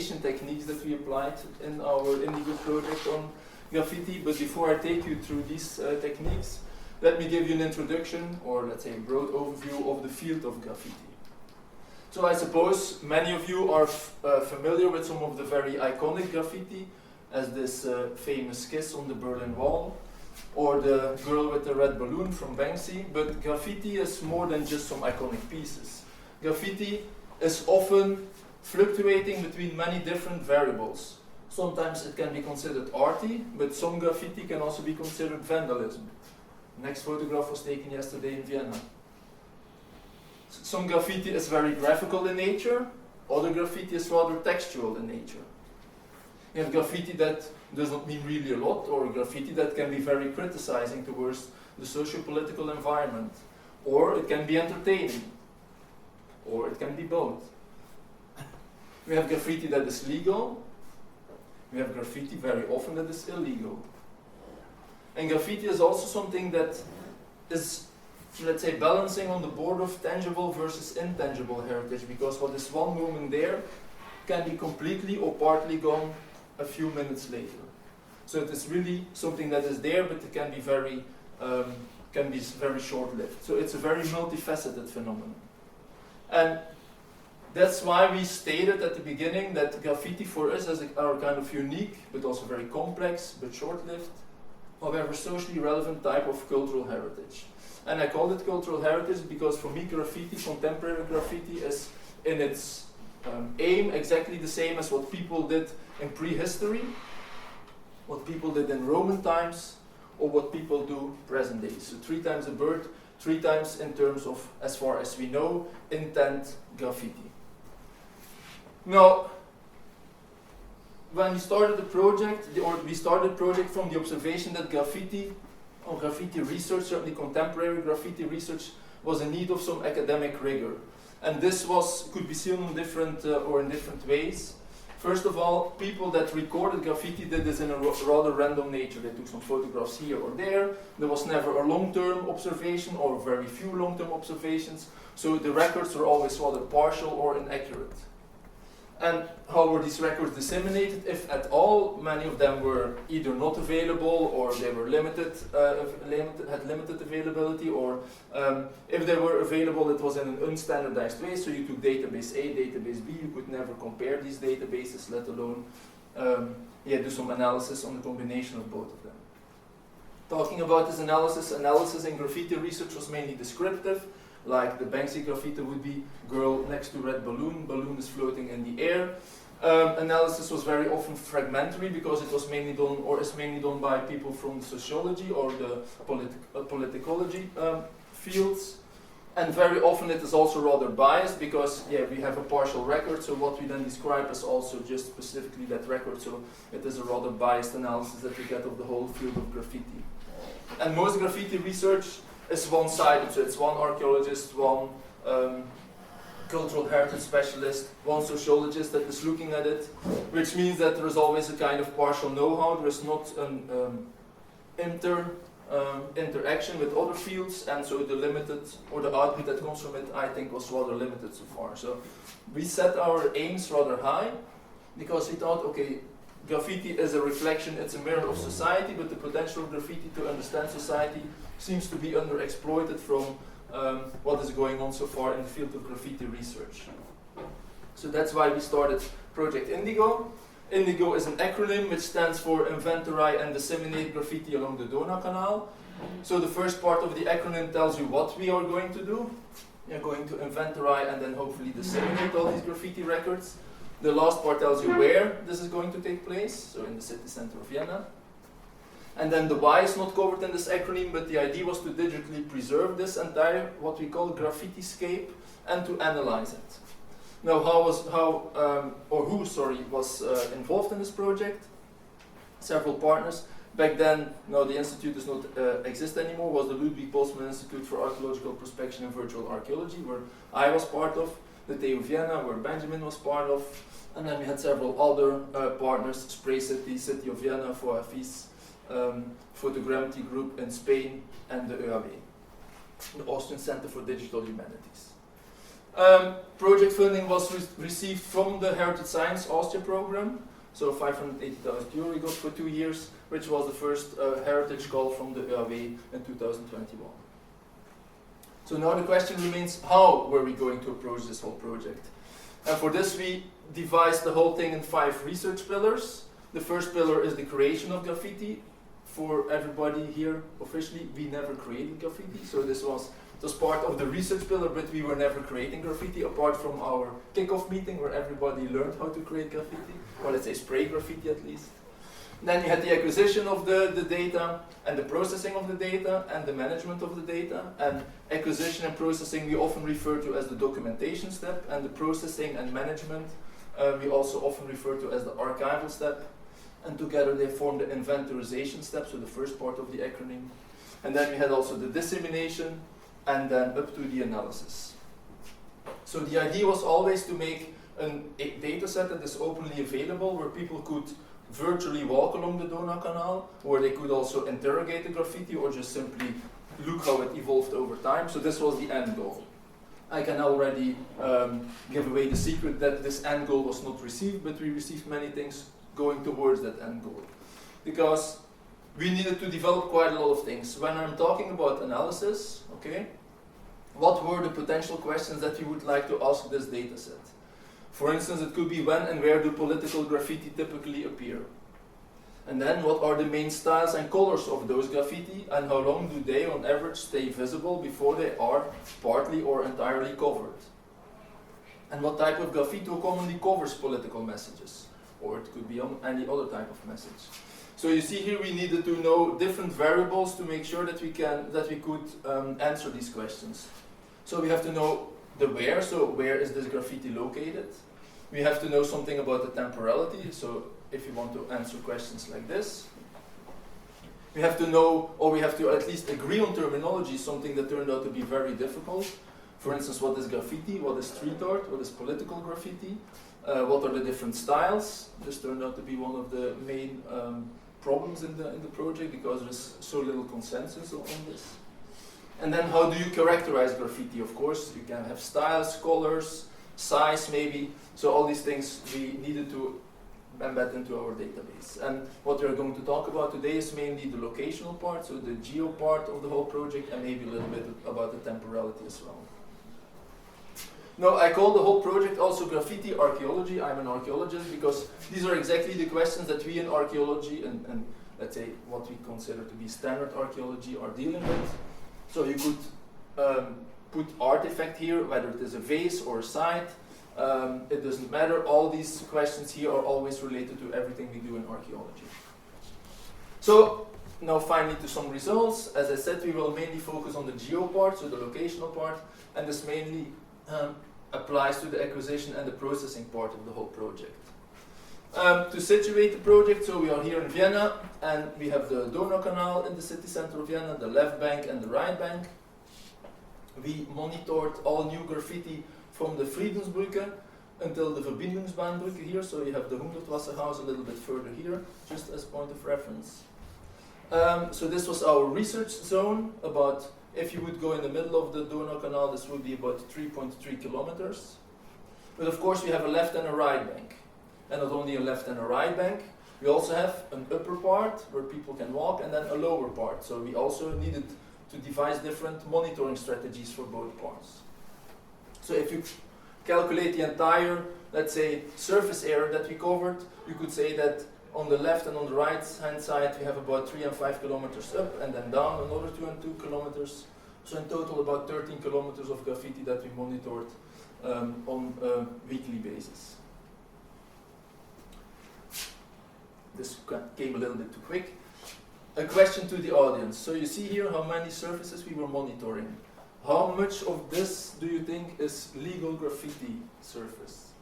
observation techniques that we applied in our INDIGO project on graffiti. But before I take you through these techniques, let me give you an introduction, or let's say a broad overview of the field of graffiti. So I suppose many of you are familiar with some of the very iconic graffiti, as this famous kiss on the Berlin Wall, or the girl with the red balloon from Banksy. But graffiti is more than just some iconic pieces. Graffiti is often fluctuating between many different variables. Sometimes it can be considered arty, but some graffiti can also be considered vandalism. The next photograph was taken yesterday in Vienna. Some graffiti is very graphical in nature, other graffiti is rather textual in nature. You have graffiti that does not mean really a lot, or graffiti that can be very criticizing towards the socio-political environment. Or it can be entertaining, or it can be both. We have graffiti that is legal, we have graffiti very often that is illegal. And graffiti is also something that is, let's say, balancing on the border of tangible versus intangible heritage, because what is one moment there can be completely or partly gone a few minutes later. So it is really something that is there, but it can be very short-lived. So it's a very multifaceted phenomenon. And that's why we stated at the beginning that graffiti for us is our kind of unique, but also very complex, but short-lived, however socially relevant type of cultural heritage. And I call it cultural heritage because for me graffiti, contemporary graffiti, is in its aim exactly the same as what people did in prehistory, what people did in Roman times, or what people do present day. So 3 times a bird, 3 times in terms of, as far as we know, intent graffiti. Now, when we started the project, we started the project from the observation that graffiti, or graffiti research, certainly contemporary graffiti research, was in need of some academic rigor. And this could be seen in different ways. First of all, people that recorded graffiti did this in a rather random nature. They took some photographs here or there. There was never a long-term observation, or very few long-term observations. So the records were always rather partial or inaccurate. And how were these records disseminated? If at all, many of them were either not available, or they were had limited availability, or if they were available, it was in an unstandardized way. So you took database A, database B, you could never compare these databases, let alone do some analysis on the combination of both of them. Talking about this analysis in graffiti research was mainly descriptive. Like the Banksy graffiti would be girl next to red balloon, balloon is floating in the air. Analysis was very often fragmentary because it was mainly done, or is mainly done, by people from sociology or the politicology fields. And very often it is also rather biased because we have a partial record, so what we then describe is also just specifically that record, so it is a rather biased analysis that we get of the whole field of graffiti. And most graffiti research is one-sided, so it's one archaeologist, one cultural heritage specialist, one sociologist that is looking at it, which means that there is always a kind of partial know-how. There is not an interaction with other fields, and so the limited, or the output that comes from it, I think, was rather limited so far. So we set our aims rather high because we thought, okay, graffiti is a reflection, it's a mirror of society, but the potential of graffiti to understand society seems to be underexploited from what is going on so far in the field of graffiti research. So that's why we started Project INDIGO. INDIGO is an acronym which stands for Inventory and Disseminate Graffiti along the Canal. So the first part of the acronym tells you what we are going to do. We are going to inventory and then hopefully disseminate all these graffiti records. The last part tells you where this is going to take place, so in the city center of Vienna. And then the why is not covered in this acronym, but the idea was to digitally preserve this entire, what we call graffiti-scape, and to analyze it. Now, who was involved in this project? Several partners. Back then, now the institute does not exist anymore, was the Ludwig Boltzmann Institute for Archaeological Prospection and Virtual Archaeology, where I was part of, the TU Vienna, where Benjamin was part of, and then we had several other partners, Spray City, City of Vienna, Vortrag, Photogrammetry Group in Spain, and the ÖAW, the Austrian Center for Digital Humanities. Project funding was received from the Heritage Science Austria program, so 580,000 euro we got for 2 years, which was the first heritage call from the ÖAW in 2021. So now the question remains, how were we going to approach this whole project? And for this we devised the whole thing in 5 research pillars. The first pillar is the creation of graffiti. For everybody here, officially, we never created graffiti, so this was part of the research pillar, but we were never creating graffiti, apart from our kickoff meeting where everybody learned how to create graffiti, or let's say spray graffiti at least. Then you had the acquisition of the data, and the processing of the data, and the management of the data. And acquisition and processing we often refer to as the documentation step, and the processing and management we also often refer to as the archival step. And together they form the inventorization step, so the first part of the acronym. And then we had also the dissemination, and then up to the analysis. So the idea was always to make a data set that is openly available, where people could virtually walk along the d-O-naukanal, where they could also interrogate the graffiti or just simply look how it evolved over time. So this was the end goal. I can already give away the secret that this end goal was not received, but we received many things going towards that end goal. Because we needed to develop quite a lot of things. When I'm talking about analysis, okay, what were the potential questions that you would like to ask this data set? For instance, it could be when and where do political graffiti typically appear? And then what are the main styles and colors of those graffiti, and how long do they on average stay visible before they are partly or entirely covered? And what type of graffiti commonly covers political messages? Or it could be on any other type of message. So you see here we needed to know different variables to make sure that we could answer these questions. So we have to know the where, so where is this graffiti located? We have to know something about the temporality, so if you want to answer questions like this. We have to know, or we have to at least agree on terminology, something that turned out to be very difficult. For instance, what is graffiti, what is street art, what is political graffiti, what are the different styles? This turned out to be one of the main problems in the project, because there's so little consensus on this. And then how do you characterize graffiti? Of course, you can have styles, colors, size maybe. So all these things we needed to embed into our database. And what we're going to talk about today is mainly the locational part, so the geo part of the whole project, and maybe a little bit about the temporality as well. Now, I call the whole project also graffiti archaeology. I'm an archaeologist because these are exactly the questions that we in archaeology and let's say what we consider to be standard archaeology are dealing with. So you could put artifact here, whether it is a vase or a site. It doesn't matter. All these questions here are always related to everything we do in archaeology. So now finally to some results. As I said, we will mainly focus on the geo part, so the locational part, and this mainly applies to the acquisition and the processing part of the whole project. To situate the project, so we are here in Vienna, and we have the d-O-naukanal in the city center of Vienna, the left bank and the right bank. We monitored all new graffiti from the Friedensbrücke until the Verbindungsbahnbrücke here, so you have the Hundertwasserhaus a little bit further here, just as point of reference. So this was our research zone. About, if you would go in the middle of the d-O-naukanal, this would be about 3.3 kilometers. But of course we have a left and a right bank. And not only a left and a right bank, we also have an upper part where people can walk, and then a lower part. So we also needed to devise different monitoring strategies for both parts. So if you calculate the entire, let's say, surface area that we covered, you could say that on the left and on the right hand side we have about 3 and 5 kilometers up, and then down another 2 and 2 kilometers. So in total about 13 kilometers of graffiti that we monitored on a weekly basis. This came a little bit too quick. A question to the audience. So you see here how many surfaces we were monitoring. How much of this do you think is legal graffiti surface?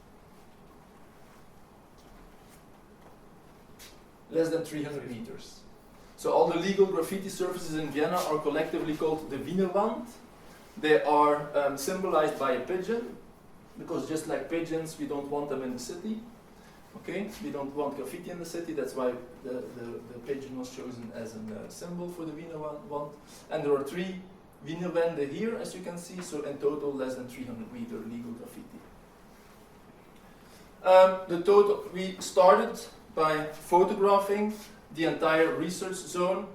Less than 300 meters. So all the legal graffiti surfaces in Vienna are collectively called the Wiener Wand. They are symbolized by a pigeon, because just like pigeons, we don't want them in the city. Okay, we don't want graffiti in the city, that's why the pigeon was chosen as a symbol for the Wiener Wand. And there are 3 Wienerwände here, as you can see, so in total less than 300 meter legal graffiti. We started by photographing the entire research zone.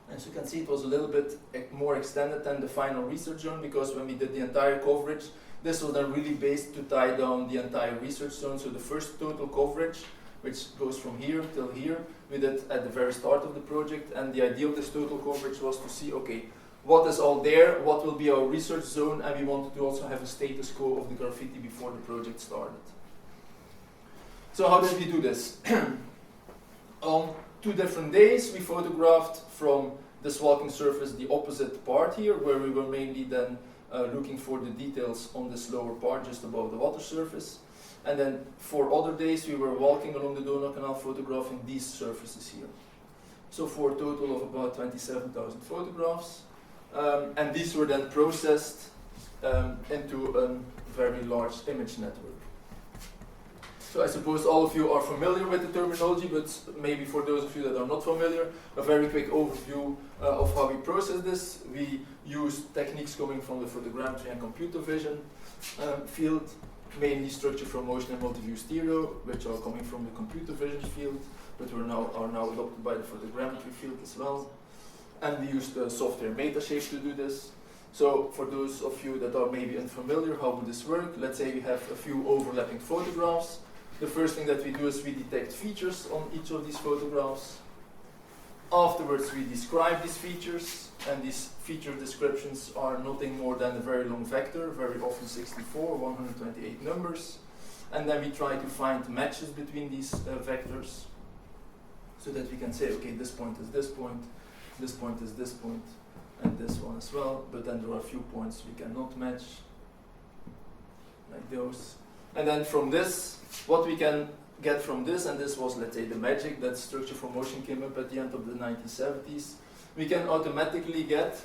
As you can see, it was a little bit more extended than the final research zone, because when we did the entire coverage, this was then really based to tie down the entire research zone. So the first total coverage, which goes from here till here, we did at the very start of the project, and the idea of this total coverage was to see, okay, what is all there, what will be our research zone, and we wanted to also have a status quo of the graffiti before the project started. So how did we do this? On 2 different days, we photographed from this walking surface the opposite part here, where we were mainly then looking for the details on this lower part just above the water surface. And then 4 other days we were walking along the d-O-naukanal photographing these surfaces here. So for a total of about 27,000 photographs. And these were then processed into a very large image network. So I suppose all of you are familiar with the terminology, but maybe for those of you that are not familiar, a very quick overview of how we process this. We use techniques coming from the photogrammetry and computer vision field, mainly structure from motion and multi-view stereo, which are coming from the computer vision field, but are now adopted by the photogrammetry field as well. And we use the software Metashape to do this. So for those of you that are maybe unfamiliar, how would this work? Let's say we have a few overlapping photographs. The first thing that we do is we detect features on each of these photographs. Afterwards, we describe these features, and these feature descriptions are nothing more than a very long vector, very often 64, 128 numbers. And then we try to find matches between these vectors, so that we can say, okay, this point is this point, this point is this point, and this one as well. But then there are a few points we cannot match, like those. And then from this, what we can get from this, and this was, let's say, the magic that structure for motion came up at the end of the 1970s, we can automatically get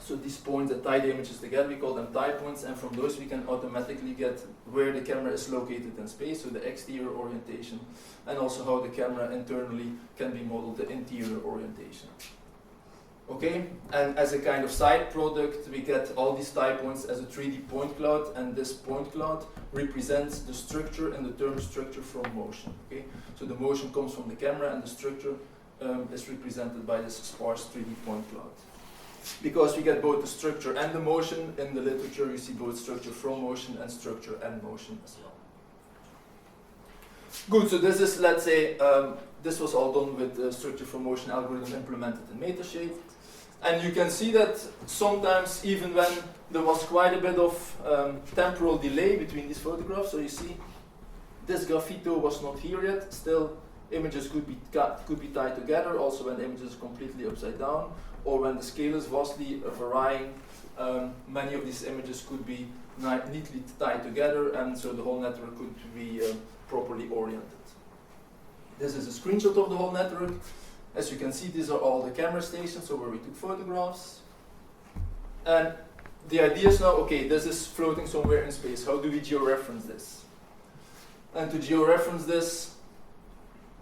so these points that tie the images together, we call them tie points, and from those we can automatically get where the camera is located in space, so the exterior orientation, and also how the camera internally can be modeled, the interior orientation. Okay, and as a kind of side product, we get all these tie points as a 3D point cloud, and this point cloud represents the structure and the term structure from motion. Okay, so the motion comes from the camera, and the structure is represented by this sparse 3D point cloud. Because we get both the structure and the motion, in the literature you see both structure from motion and structure and motion as well. Good, so this is, let's say, this was all done with the structure from motion algorithm implemented in Metashape. And you can see that sometimes, even when there was quite a bit of temporal delay between these photographs, so you see this graffito was not here yet, still images could be tied together, also when the image is completely upside down, or when the scale is vastly varying, many of these images could be neatly tied together, and so the whole network could be properly oriented. This is a screenshot of the whole network. As you can see, these are all the camera stations, so where we took photographs. And the idea is now, okay, this is floating somewhere in space. How do we georeference this? And to georeference this,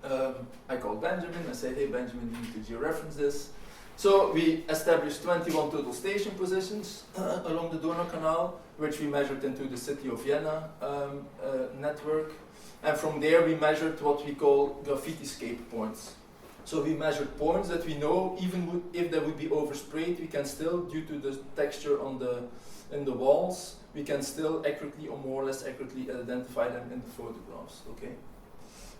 I call Benjamin. I say, hey Benjamin, you need to georeference this. So we established 21 total station positions along the d-O-naukanal, which we measured into the city of Vienna network. And from there we measured what we call graffiti-scape points. So we measured points that we know, even if they would be oversprayed, we can still, due to the texture in the walls, we can still accurately or more or less accurately identify them in the photographs. Okay.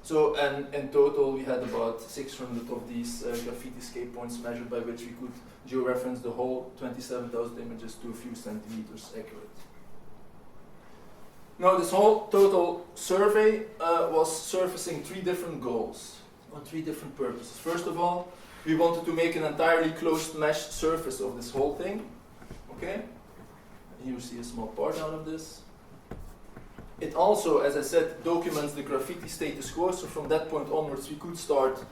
So, and in total we had about 600 of these graffiti-scape points measured, by which we could georeference the whole 27,000 images to a few centimeters accurate. Now this whole total survey was surfacing 3 different goals. On 3 different purposes. First of all, we wanted to make an entirely closed mesh surface of this whole thing. Okay? Here you see a small part out of this. It also, as I said, documents the graffiti status quo, so from that point onwards we could start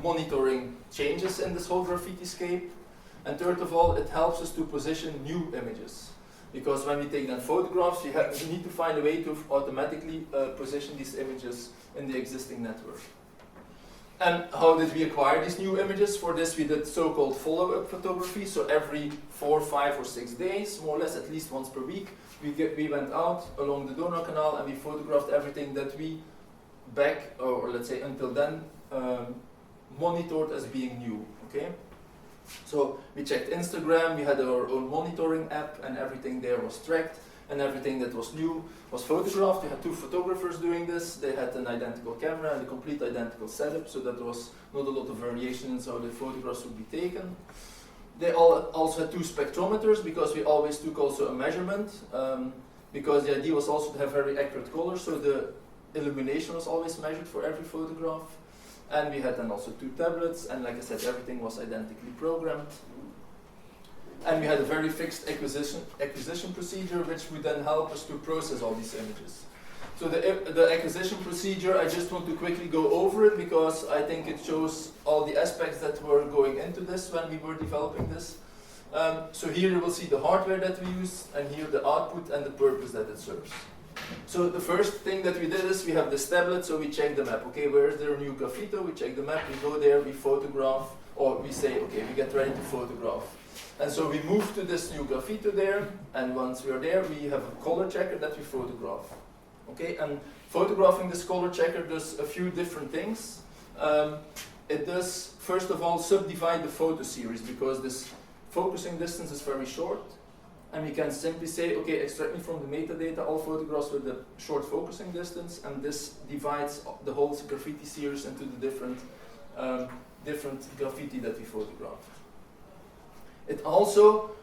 monitoring changes in this whole graffiti-scape. And third of all, it helps us to position new images. Because when we take then photographs, we need to find a way to automatically position these images in the existing network. And how did we acquire these new images? For this we did so-called follow-up photography, so every 4, 5 or 6 days, more or less at least once per week, we went out along the d-O-naukanal and we photographed everything that we or let's say until then, monitored as being new, okay? So we checked Instagram, we had our own monitoring app and everything there was tracked and everything that was new was photographed. We had 2 photographers doing this. They had an identical camera and a complete identical setup, so that there was not a lot of variations how the photographs would be taken. They also had 2 spectrometers because we always took also a measurement, because the idea was also to have very accurate colors, so the illumination was always measured for every photograph. And we had then also 2 tablets, and like I said, everything was identically programmed. And we had a very fixed acquisition procedure, which would then help us to process all these images. So the acquisition procedure, I just want to quickly go over it because I think it shows all the aspects that were going into this when we were developing this. So here you will see the hardware that we use, and here the output and the purpose that it serves. So the first thing that we did is we have this tablet, so we check the map. Okay, where is there a new graffito? We check the map, we go there, we photograph, or we say, okay, we get ready to photograph. And so we move to this new graffito there, and once we are there, we have a color checker that we photograph. Okay, and photographing this color checker does a few different things. It does, first of all, subdivide the photo series, because this focusing distance is very short. And we can simply say, okay, extract me from the metadata all photographs with the short focusing distance, and this divides the whole graffiti series into the different graffiti that we photograph. It also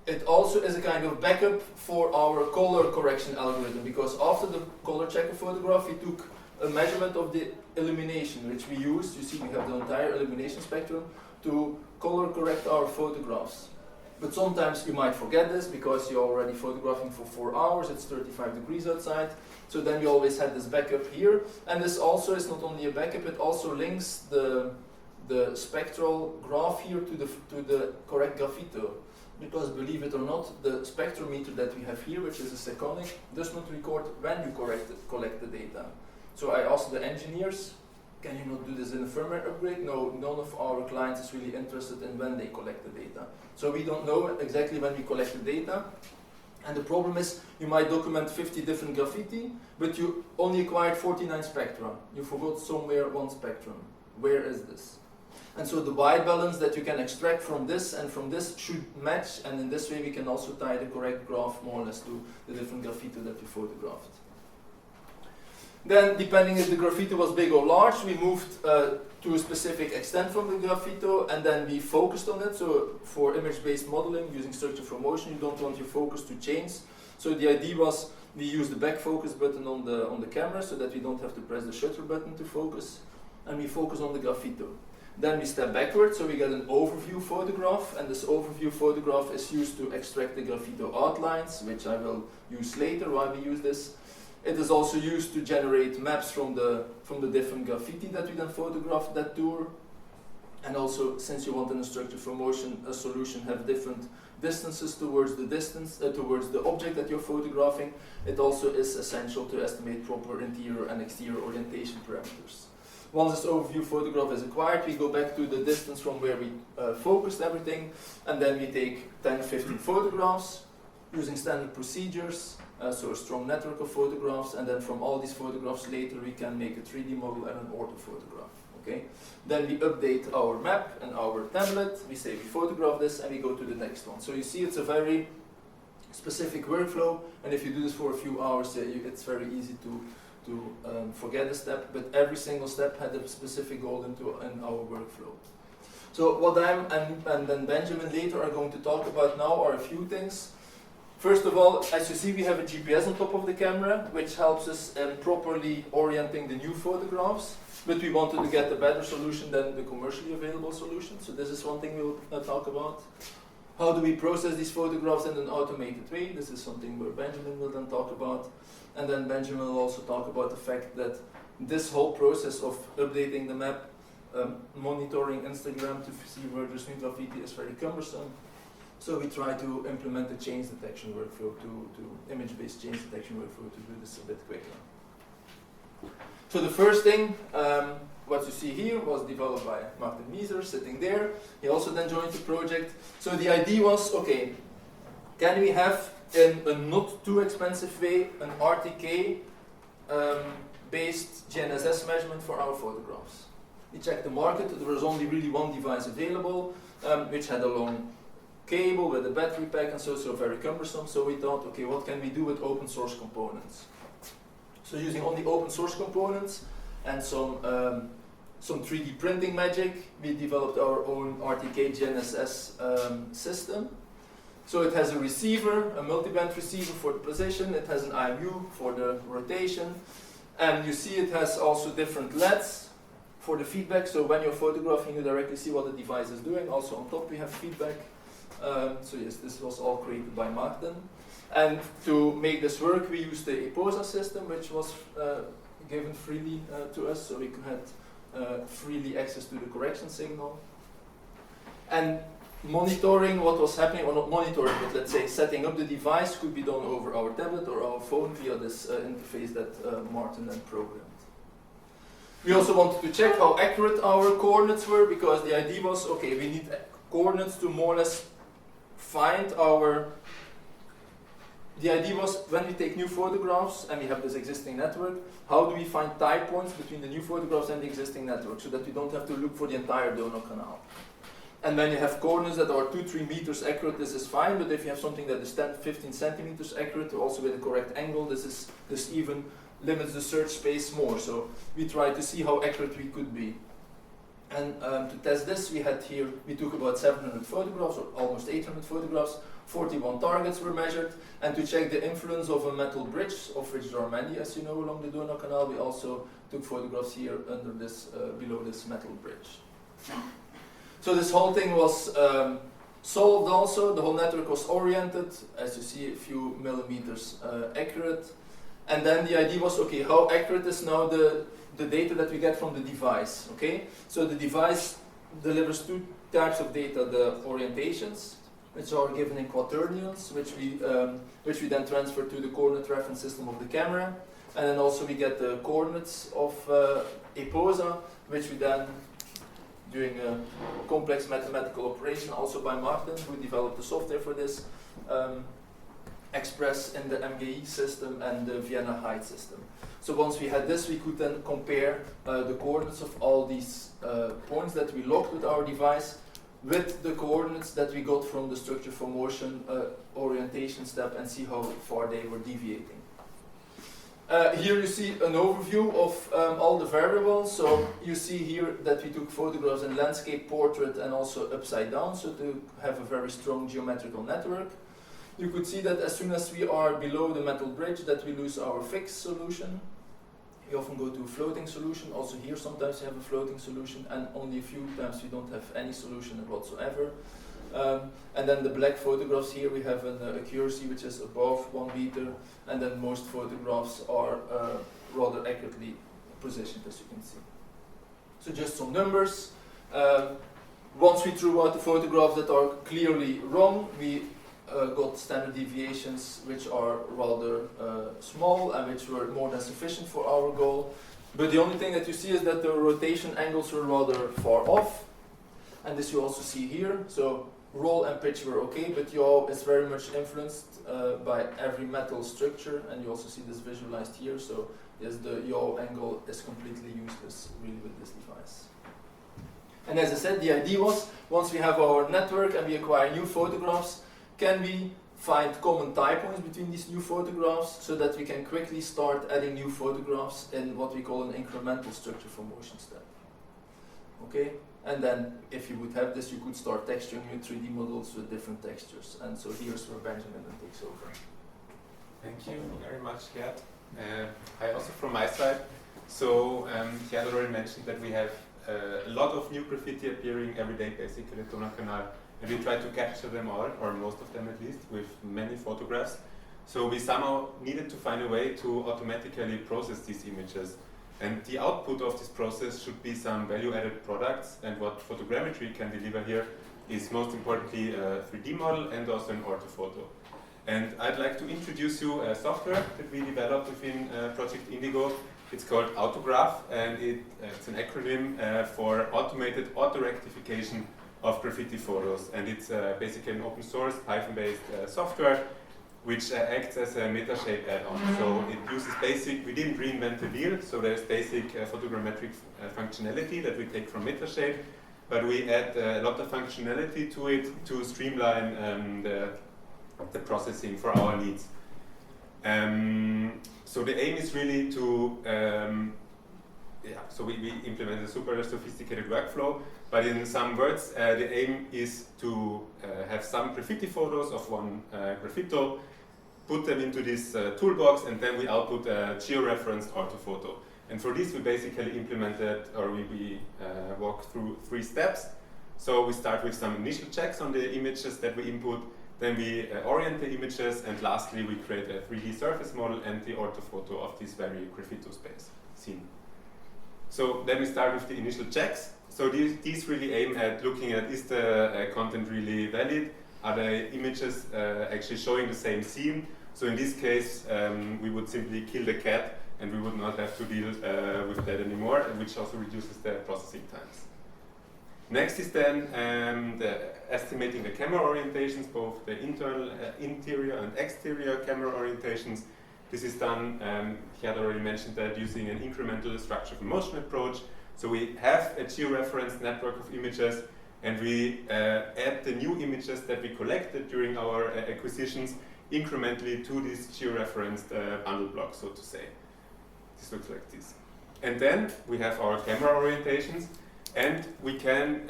is a kind of backup for our color correction algorithm, because after the color checker photograph, we took a measurement of the illumination, which we used. You see, we have the entire illumination spectrum to color correct our photographs. But sometimes you might forget this because you're already photographing for 4 hours, it's 35 degrees outside. So then we always had this backup here. And this also is not only a backup, it also links the spectral graph here to the correct graffito. Because believe it or not, the spectrometer that we have here, which is a seconic, does not record when you collect the data. So I asked the engineers, can you not do this in a firmware upgrade? No, none of our clients is really interested in when they collect the data. So we don't know exactly when we collect the data. And the problem is, you might document 50 different graffiti, but you only acquired 49 spectra. You forgot somewhere one spectrum. Where is this? And so the white balance that you can extract from this and from this should match, and in this way we can also tie the correct graph more or less to the different graffiti that we photographed. Then, depending if the graffito was big or large, we moved to a specific extent from the graffito, and then we focused on it. So for image-based modeling, using structure for motion, you don't want your focus to change. So the idea was we use the back focus button on the camera so that we don't have to press the shutter button to focus, and we focus on the graffito. Then we step backwards, so we get an overview photograph, and this overview photograph is used to extract the graffito outlines, which I will use later while we use this. It is also used to generate maps from the different graffiti that we then photographed that tour. And also, since you want in a structure for motion, a solution have different distances towards the object that you're photographing, it also is essential to estimate proper interior and exterior orientation parameters. Once this overview photograph is acquired, we go back to the distance from where we focused everything, and then we take 10-15 photographs using standard procedures. So a strong network of photographs, and then from all these photographs later we can make a 3D model and an ortho photograph. Okay? Then we update our map and our tablet, we say we photograph this, and we go to the next one. So you see it's a very specific workflow, and if you do this for a few hours, it's very easy to forget a step, but every single step had a specific goal in our workflow. So what and then Benjamin later are going to talk about now are a few things. First of all, as you see, we have a GPS on top of the camera, which helps us in properly orienting the new photographs, but we wanted to get a better solution than the commercially available solution, so this is one thing we'll talk about. How do we process these photographs in an automated way? This is something where Benjamin will then talk about, and then Benjamin will also talk about the fact that this whole process of updating the map, monitoring Instagram to see where there's new graffiti is very cumbersome. So we try to implement a change detection workflow to image-based change detection workflow to do this a bit quicker. So the first thing what you see here was developed by Martin Mieser, sitting there. He also then joined the project. So the idea was, okay, can we have, in a not too expensive way, an RTK based GNSS measurement for our photographs? We checked the market. There was only really one device available, which had a long cable with a battery pack and so very cumbersome. So we thought, okay, what can we do with open source components? So using only open source components and some 3D printing magic, we developed our own RTK GNSS system. So it has a receiver, a multiband receiver for the position. It has an IMU for the rotation. And you see it has also different LEDs for the feedback. So when you're photographing, you directly see what the device is doing. Also on top we have feedback. So yes, this was all created by Martin. And to make this work, we used the EPOSA system, which was given freely to us, so we had freely access to the correction signal. And monitoring what was happening, or not monitoring, but let's say setting up the device could be done over our tablet or our phone via this interface that Martin then programmed. We also wanted to check how accurate our coordinates were, because the idea was, okay, we need coordinates to more or less find our... The idea was, when we take new photographs and we have this existing network, how do we find tie points between the new photographs and the existing network, so that we don't have to look for the entire d-O-naukanal. And when you have coordinates that are 2-3 meters accurate, this is fine, but if you have something that is 10-15 centimeters accurate, also with a correct angle, this even limits the search space more. So we tried to see how accurate we could be. And to test this, we took about 700 photographs, or almost 800 photographs. 41 targets were measured, and to check the influence of a metal bridge, of which there are many, as you know, along the d-O-naukanal, we also took photographs here under this, below this metal bridge. So this whole thing was solved also. The whole network was oriented, as you see, a few millimeters accurate. And then the idea was, okay, how accurate is now the data that we get from the device? Okay, so the device delivers two types of data: the orientations, which are given in quaternions, which we then transfer to the coordinate reference system of the camera, and then also we get the coordinates of EPOSA, which we then, doing a complex mathematical operation, also by Martin, who developed the software for this, express in the MGE system and the Vienna height system. So once we had this, we could then compare the coordinates of all these points that we logged with our device with the coordinates that we got from the structure for motion orientation step, and see how far they were deviating. Here you see an overview of all the variables. So you see here that we took photographs in landscape, portrait, and also upside down, so to have a very strong geometrical network. You could see that as soon as we are below the metal bridge, that we lose our fixed solution. We often go to a floating solution. Also here sometimes we have a floating solution, and only a few times we don't have any solution whatsoever. And then the black photographs here, we have an accuracy which is above 1 meter, and then most photographs are rather accurately positioned, as you can see. So just some numbers. Once we threw out the photographs that are clearly wrong, we got standard deviations which are rather small and which were more than sufficient for our goal. But the only thing that you see is that the rotation angles were rather far off, and this you also see here. So roll and pitch were okay, but yaw is very much influenced by every metal structure, and you also see this visualized here. So yes, the yaw angle is completely useless really with this device. And as I said, the idea was, once we have our network and we acquire new photographs, can we find common tie points between these new photographs, so that we can quickly start adding new photographs in what we call an incremental structure for motion step. Okay? And then if you would have this, you could start texturing your 3D models with different textures. And so here's where Benjamin then takes over. Thank you very much, Gerd. Hi, also from my side. So Gerd already mentioned that we have a lot of new graffiti appearing every day, basically, at d-O-naukanal. And we try to capture them all, or most of them at least, with many photographs. So we somehow needed to find a way to automatically process these images. And the output of this process should be some value-added products, and what photogrammetry can deliver here is most importantly a 3D model and also an orthophoto. And I'd like to introduce you a software that we developed within Project INDIGO, It's called Autograph, and it's an acronym for Automated Auto-Rectification of Graffiti Photos. And it's basically an open source Python-based software which acts as a metashape add-on. So it uses basic, we didn't reinvent the wheel, so there's basic photogrammetric functionality that we take from metashape, but we add a lot of functionality to it to streamline the processing for our needs. So the aim is really to, so we implement a super sophisticated workflow, but in some words, the aim is to have some graffiti photos of one graffito, put them into this toolbox, and then we output a georeferenced orthophoto. And for this, we basically implemented, or we walk through 3 steps. So we start with some initial checks on the images that we input, then we orient the images, and lastly, we create a 3D surface model and the orthophoto of this very graffito space scene. So then we start with the initial checks. So these really aim at looking at, is the content really valid? Are the images actually showing the same scene? So in this case, we would simply kill the cat and we would not have to deal with that anymore, which also reduces the processing times. Next is then estimating the camera orientations, both the interior and exterior camera orientations. This is done, he had already mentioned that, using an incremental structure of motion approach. So we have a georeferenced network of images, and we add the new images that we collected during our acquisitions incrementally to this georeferenced bundle block, so to say. This looks like this. And then we have our camera orientations, and we can,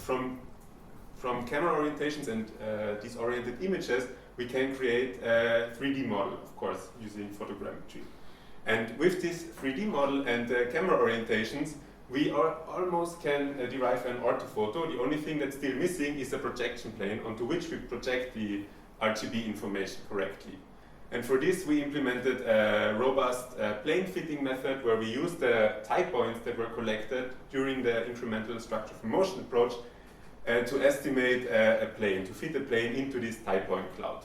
from camera orientations and these oriented images, we can create a 3D model, of course, using photogrammetry. And with this 3D model and camera orientations, we almost can derive an orthophoto. The only thing that's still missing is a projection plane onto which we project the RGB information correctly. And for this, we implemented a robust plane fitting method where we use the type points that were collected during the incremental structure from motion approach to estimate a plane, to fit a plane into this type point cloud.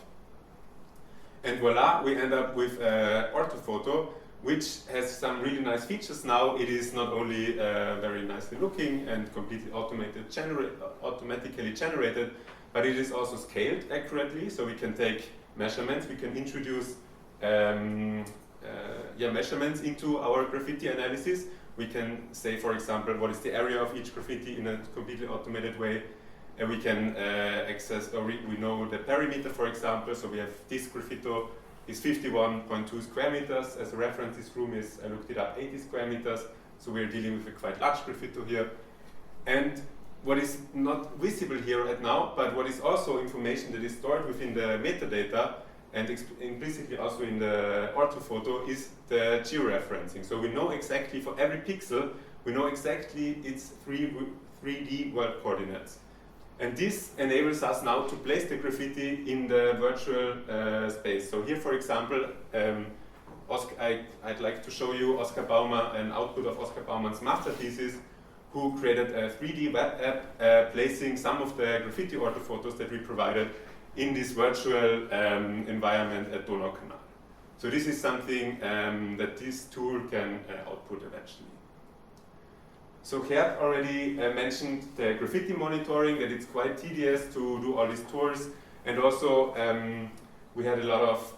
And voila, we end up with an orthophoto, which has some really nice features now. It is not only very nicely looking and completely automatically generated, but it is also scaled accurately, so we can take measurements, we can introduce measurements into our graffiti analysis. We can say, for example, what is the area of each graffiti in a completely automated way. And we can access, or we know the perimeter, for example, so we have this graffito is 51.2 square meters. As a reference, this room is, I looked it up, 80 square meters, so we're dealing with a quite large graffito here. And what is not visible here right now, but what is also information that is stored within the metadata and implicitly also in the orthophoto is the georeferencing. So we know exactly for every pixel, we know exactly its 3D world coordinates. And this enables us now to place the graffiti in the virtual space. So here, for example, I'd like to show you Oskar Baumer, an output of Oskar Baumer's master thesis, who created a 3D web app placing some of the graffiti orthophotos that we provided in this virtual environment at d-O-naukanal. So this is something that this tool can output eventually. So Gert already mentioned the graffiti monitoring, that it's quite tedious to do all these tours, and also we had a lot of,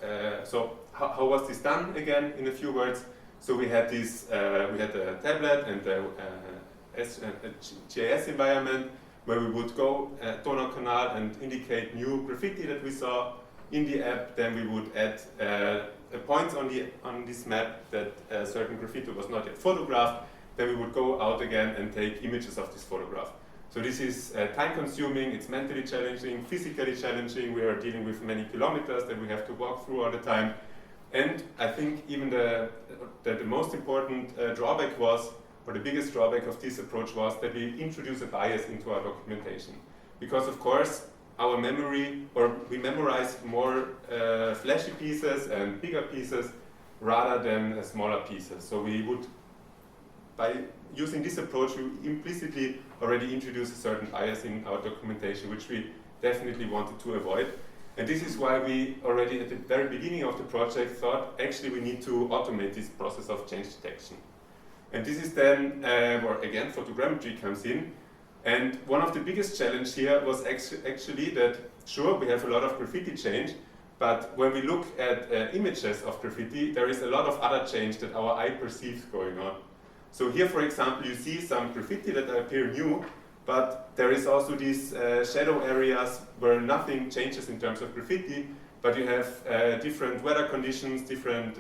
so how was this done again in a few words? So we had this, we had a tablet and a GIS environment where we would go at d-O-naukanal and indicate new graffiti that we saw in the app. Then we would add points on this map that a certain graffiti was not yet photographed. Then we would go out again and take images of this photograph. So this is time-consuming, it's mentally challenging, physically challenging. We are dealing with many kilometers that we have to walk through all the time. And I think even the most important drawback was, or the biggest drawback of this approach was, that we introduce a bias into our documentation. Because of course, our memory, or we memorize more flashy pieces and bigger pieces rather than smaller pieces. So we would, by using this approach, we implicitly already introduce a certain bias in our documentation, which we definitely wanted to avoid. And this is why we already at the very beginning of the project thought actually we need to automate this process of change detection. And this is then where again photogrammetry comes in. And one of the biggest challenges here was actually that, sure, we have a lot of graffiti change, but when we look at images of graffiti, there is a lot of other change that our eye perceives going on. So here, for example, you see some graffiti that appear new, but there is also these shadow areas where nothing changes in terms of graffiti, but you have different weather conditions, different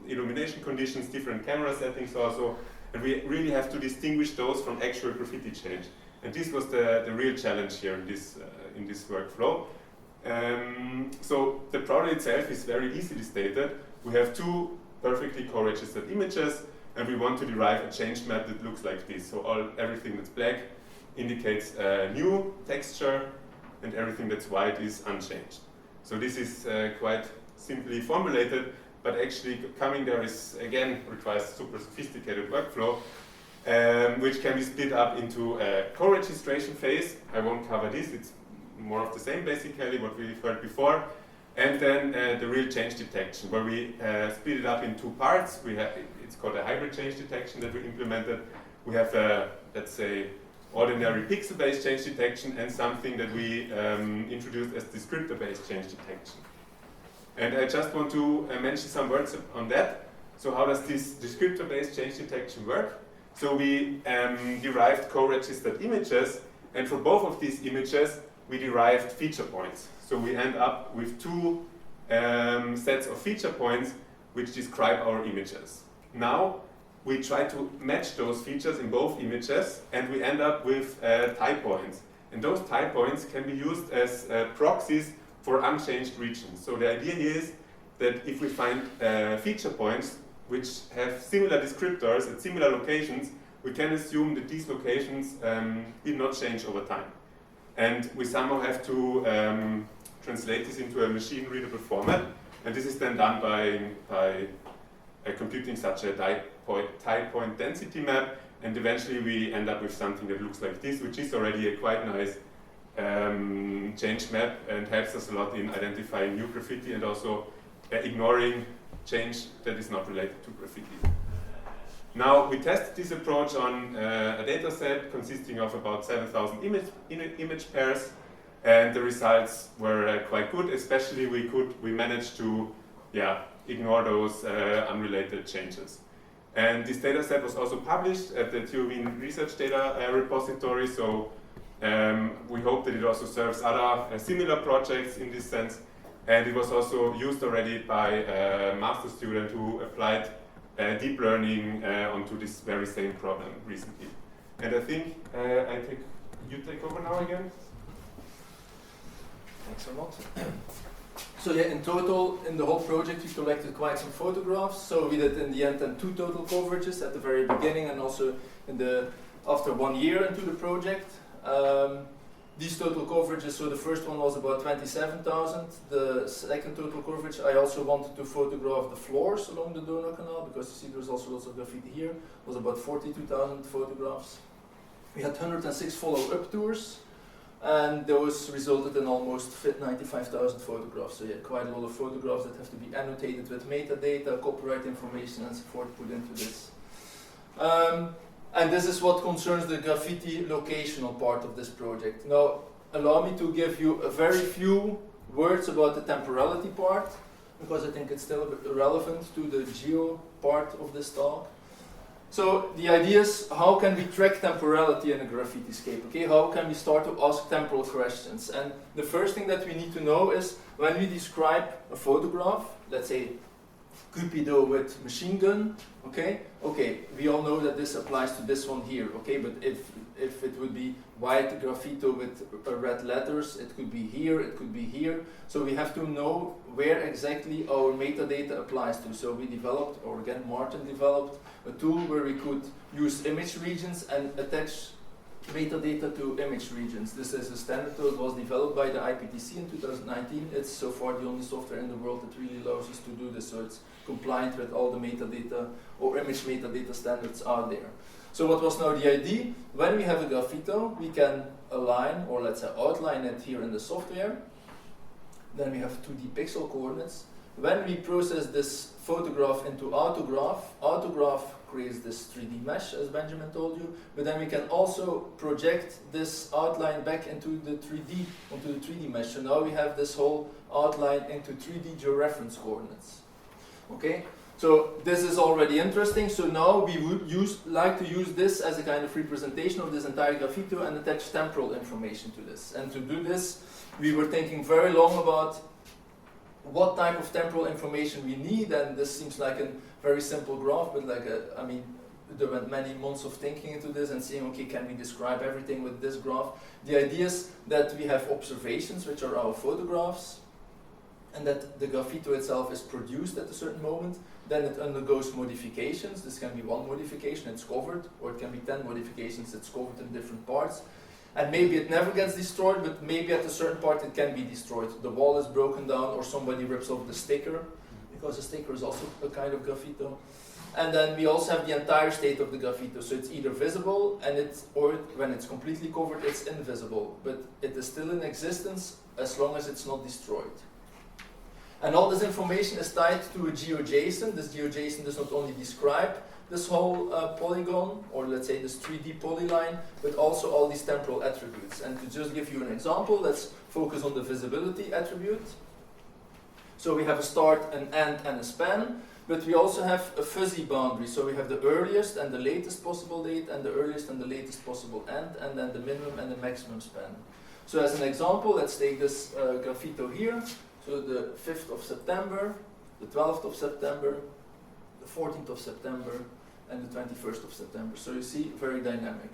illumination conditions, different camera settings also, and we really have to distinguish those from actual graffiti change. And this was the real challenge here in this workflow. So the product itself is very easily stated. We have two perfectly co-registered images, and we want to derive a change map that looks like this. So everything that's black indicates a new texture, and everything that's white is unchanged. So this is quite simply formulated, but actually coming there is, again, requires super sophisticated workflow, which can be split up into a co-registration phase. I won't cover this, it's more of the same basically, what we've heard before. And then the real change detection, where we split it up in two parts. It's called a hybrid change detection that we implemented. We have a, let's say, ordinary pixel-based change detection and something that we introduced as descriptor-based change detection. And I just want to mention some words on that. So how does this descriptor-based change detection work? So we derived co-registered images, and for both of these images, we derived feature points. So we end up with two sets of feature points which describe our images. Now, we try to match those features in both images, and we end up with type points. And those type points can be used as proxies for unchanged regions. So the idea here is that if we find feature points which have similar descriptors at similar locations, we can assume that these locations did not change over time. And we somehow have to translate this into a machine-readable format, and this is then done by computing such a type point density map, and eventually we end up with something that looks like this, which is already a quite nice change map and helps us a lot in identifying new graffiti and also ignoring change that is not related to graffiti. Now, we tested this approach on a data set consisting of about 7,000 image pairs, and the results were quite good. Especially we managed to ignore those unrelated changes. And this data set was also published at the Verhoeven Research Data Repository, so we hope that it also serves other similar projects in this sense. And it was also used already by a master student who applied deep learning onto this very same problem recently. And I think you take over now again. Thanks a lot. So yeah, in total, in the whole project, we collected quite some photographs. So we did in the end then 2 total coverages at the very beginning and also after 1 year into the project. These total coverages, so the first one was about 27,000. The second total coverage, I also wanted to photograph the floors along the d-O-naukanal, because you see there's also lots of graffiti here, was about 42,000 photographs. We had 106 follow-up tours, and those resulted in almost 95,000 photographs. So yeah, quite a lot of photographs that have to be annotated with metadata, copyright information and so forth put into this. And this is what concerns the graffiti locational part of this project. Now, allow me to give you a very few words about the temporality part, because I think it's still a bit relevant to the geo part of this talk. So the idea is, how can we track temporality in a graffiti-scape? Okay, how can we start to ask temporal questions? And the first thing that we need to know is, when we describe a photograph, let's say Cupido with machine gun, okay, we all know that this applies to this one here, okay, but if it would be white graffito with red letters, it could be here, it could be here, so we have to know where exactly our metadata applies to. So we developed, or again Martin developed, a tool where we could use image regions and attach metadata to image regions. This is a standard tool that was developed by the IPTC in 2019. It's so far the only software in the world that really allows us to do this, so it's compliant with all the metadata or image metadata standards out there. So what was now the idea? When we have a graffito, we can align, or let's say outline it here in the software, then we have 2D pixel coordinates. When we process this photograph into autograph, autograph creates this 3D mesh, as Benjamin told you, but then we can also project this outline back into the 3D mesh. So now we have this whole outline into 3D georeference coordinates. Okay, so this is already interesting. So now we would like to use this as a kind of representation of this entire graffito and attach temporal information to this. And to do this, we were thinking very long about what type of temporal information we need, and this seems like a very simple graph, but I mean, there went many months of thinking into this and saying, okay, can we describe everything with this graph? The idea is that we have observations, which are our photographs, and that the graffito itself is produced at a certain moment, then it undergoes modifications. This can be one modification, it's covered, or it can be 10 modifications, it's covered in different parts. And maybe it never gets destroyed, but maybe at a certain part it can be destroyed. The wall is broken down, or somebody rips off the sticker, because the sticker is also a kind of graffito. And then we also have the entire state of the graffito. So it's either visible, or when it's completely covered, it's invisible. But it is still in existence as long as it's not destroyed. And all this information is tied to a GeoJSON. This GeoJSON does not only describe this whole polygon, or let's say this 3D polyline, but also all these temporal attributes. And to just give you an example, let's focus on the visibility attribute. So we have a start, an end, and a span, but we also have a fuzzy boundary. So we have the earliest and the latest possible date, and the earliest and the latest possible end, and then the minimum and the maximum span. So as an example, let's take this graffito here. So the 5th of September, the 12th of September, the 14th of September, and the 21st of September. So you see, very dynamic.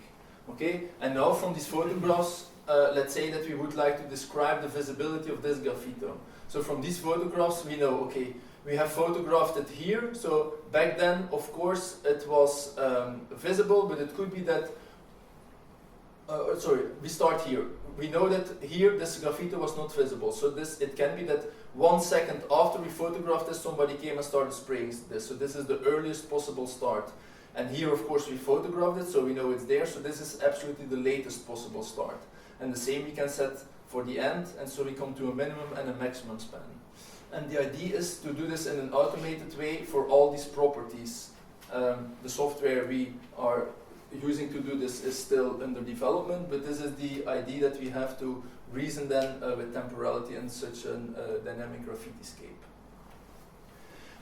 Okay, and now from these photographs, let's say that we would like to describe the visibility of this graffito. So from these photographs, we know, okay, we have photographed it here. So back then, of course, it was visible, but it could be that, we start here. We know that here this graffito was not visible. So it can be that 1 second after we photographed this, somebody came and started spraying this. So this is the earliest possible start. And here, of course, we photographed it, so we know it's there. So this is absolutely the latest possible start. And the same we can set for the end, and so we come to a minimum and a maximum span. And the idea is to do this in an automated way for all these properties. The software we are using to do this is still under development, but this is the idea that we have to reason then with temporality and such a dynamic graffiti-scape.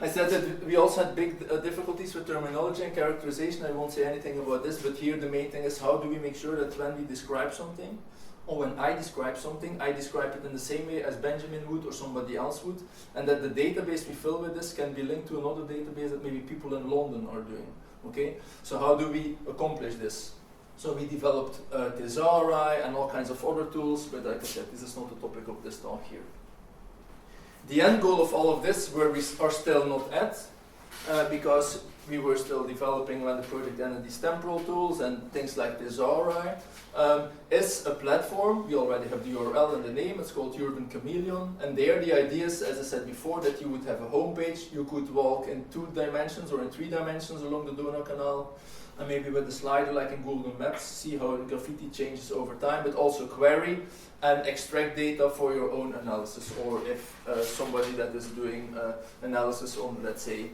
I said that we also had big difficulties with terminology and characterization. I won't say anything about this, but here the main thing is how do we make sure that when we describe something, or when I describe something, I describe it in the same way as Benjamin would or somebody else would, and that the database we fill with this can be linked to another database that maybe people in London are doing. Okay, so how do we accomplish this? So we developed thesauri and all kinds of other tools, but like I said, this is not the topic of this talk here. The end goal of all of this, where we are still not at, because we were still developing when the project ended these temporal tools and things like thesauri, is a platform. We already have the URL and the name. It's called Urban Chameleon, and there the idea is, as I said before, that you would have a homepage. You could walk in 2 dimensions or in 3 dimensions along the Donau-Canal, and maybe with a slider like in Google Maps, see how graffiti changes over time, but also query and extract data for your own analysis, or if somebody that is doing analysis on, let's say,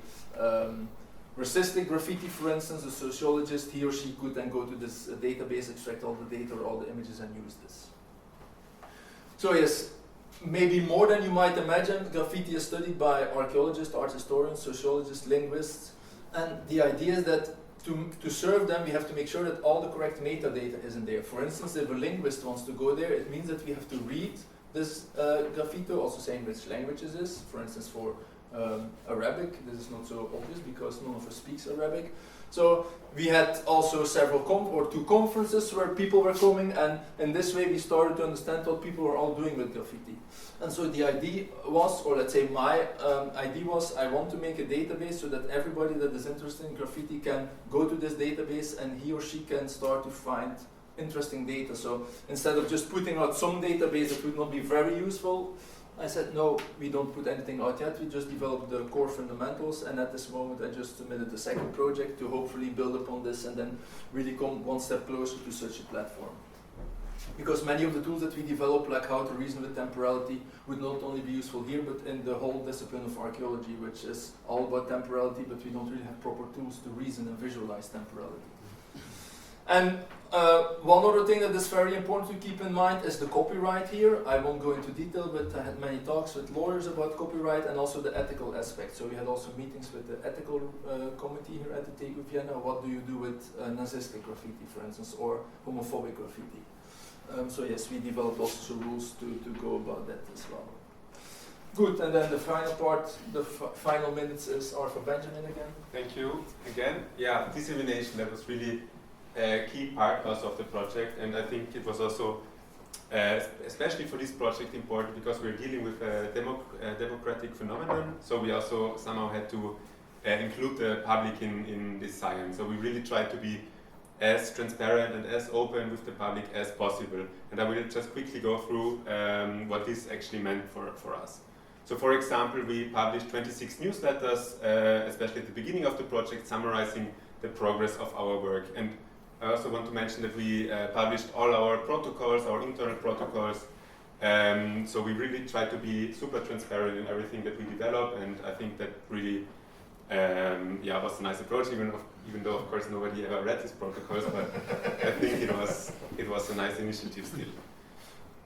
racistic graffiti, for instance, a sociologist, he or she could then go to this database, extract all the data or all the images and use this. So yes, maybe more than you might imagine, graffiti is studied by archaeologists, art historians, sociologists, linguists, and the idea is that to serve them, we have to make sure that all the correct metadata is in there. For instance, if a linguist wants to go there, it means that we have to read this graffito, also saying which language it is. For instance, for Arabic, this is not so obvious because none of us speaks Arabic. So we had also several 2 conferences where people were coming, and in this way we started to understand what people were all doing with graffiti. And so the idea was, or let's say my idea was, I want to make a database so that everybody that is interested in graffiti can go to this database and he or she can start to find interesting data. So instead of just putting out some database that would not be very useful, I said, no, we don't put anything out yet, we just developed the core fundamentals, and at this moment I just submitted the second project to hopefully build upon this and then really come one step closer to such a platform. because many of the tools that we develop, like how to reason with temporality, would not only be useful here, but in the whole discipline of archaeology, which is all about temporality, but we don't really have proper tools to reason and visualize temporality. And one other thing that is very important to keep in mind is the copyright here. I won't go into detail, but I had many talks with lawyers about copyright and also the ethical aspect. So we had also meetings with the ethical committee here at the TU Vienna. What do you do with Nazistic graffiti, for instance, or homophobic graffiti? So yes, we developed also rules to go about that as well. Good, and then the final part, the final minutes are for Benjamin again. Thank you again. Yeah, dissemination, that was really a key part also of the project, and I think it was also, especially for this project, important because we're dealing with a democratic phenomenon, so we also somehow had to include the public in this science. So we really tried to be as transparent and as open with the public as possible. And I will just quickly go through what this actually meant for us. So for example, we published 26 newsletters, especially at the beginning of the project, summarizing the progress of our work. And I also want to mention that we published all our protocols, our internal protocols. So we really try to be super transparent in everything that we develop, and I think that really was a nice approach, even though of course nobody ever read these protocols, but I think it was a nice initiative still.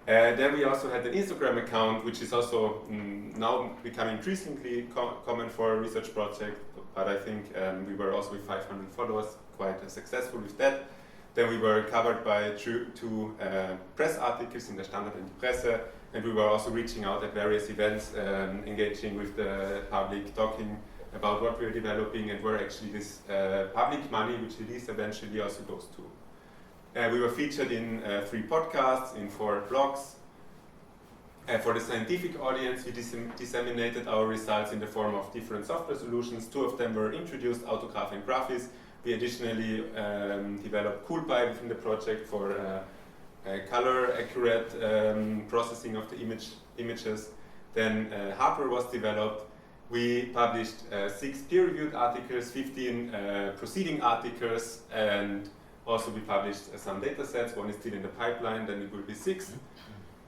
Then we also had an Instagram account, which is also now becoming increasingly common for a research project, but I think we were also with 500 followers quite successful with that. Then we were covered by two press articles in the Standard and the Presse, and we were also reaching out at various events, engaging with the public, talking about what we're developing and where actually this public money, which it is, eventually also goes to. We were featured in 3 podcasts, in 4 blogs. For the scientific audience, we disseminated our results in the form of different software solutions. 2 of them were introduced, Autograph and Graphis. We additionally developed CoolPy within the project for color accurate processing of the images. Then Harper was developed. We published 6 peer-reviewed articles, 15 proceeding articles, and also we published some data sets. 1 is still in the pipeline, then it will be 6.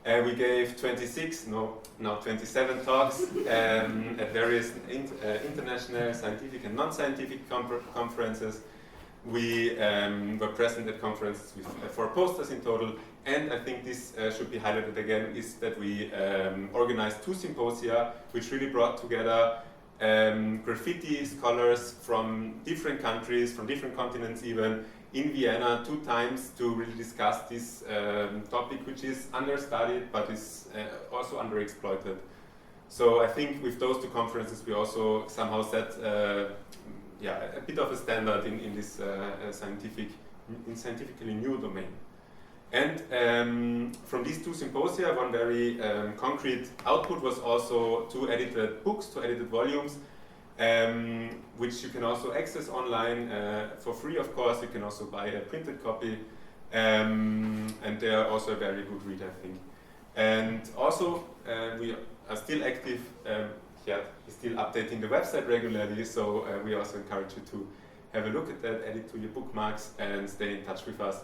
We gave 27 talks at various international scientific and non-scientific conferences. We were present at conferences with 4 posters in total, and I think this should be highlighted again, is that we organized 2 symposia which really brought together graffiti scholars from different countries, from different continents even, in Vienna 2 times to really discuss this topic, which is understudied but is also underexploited. So I think with those 2 conferences we also somehow set a bit of a standard in this scientifically new domain. And from these 2 symposia, one very concrete output was also 2 edited books, 2 edited volumes, which you can also access online for free, of course. You can also buy a printed copy, and they are also a very good read, I think. And also, we are still active, still updating the website regularly, so we also encourage you to have a look at that, add it to your bookmarks, and stay in touch with us.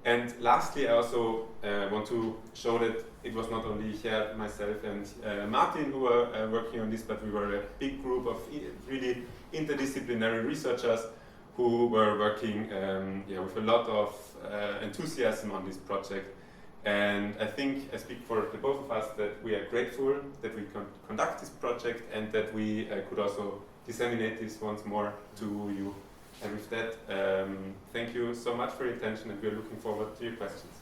And lastly, I also want to show that it was not only Gerd, myself, and Martin who were working on this, but we were a big group of really interdisciplinary researchers who were working with a lot of enthusiasm on this project. And I think I speak for the both of us that we are grateful that we can conduct this project and that we could also disseminate this once more to you. And with that, thank you so much for your attention, and we are looking forward to your questions.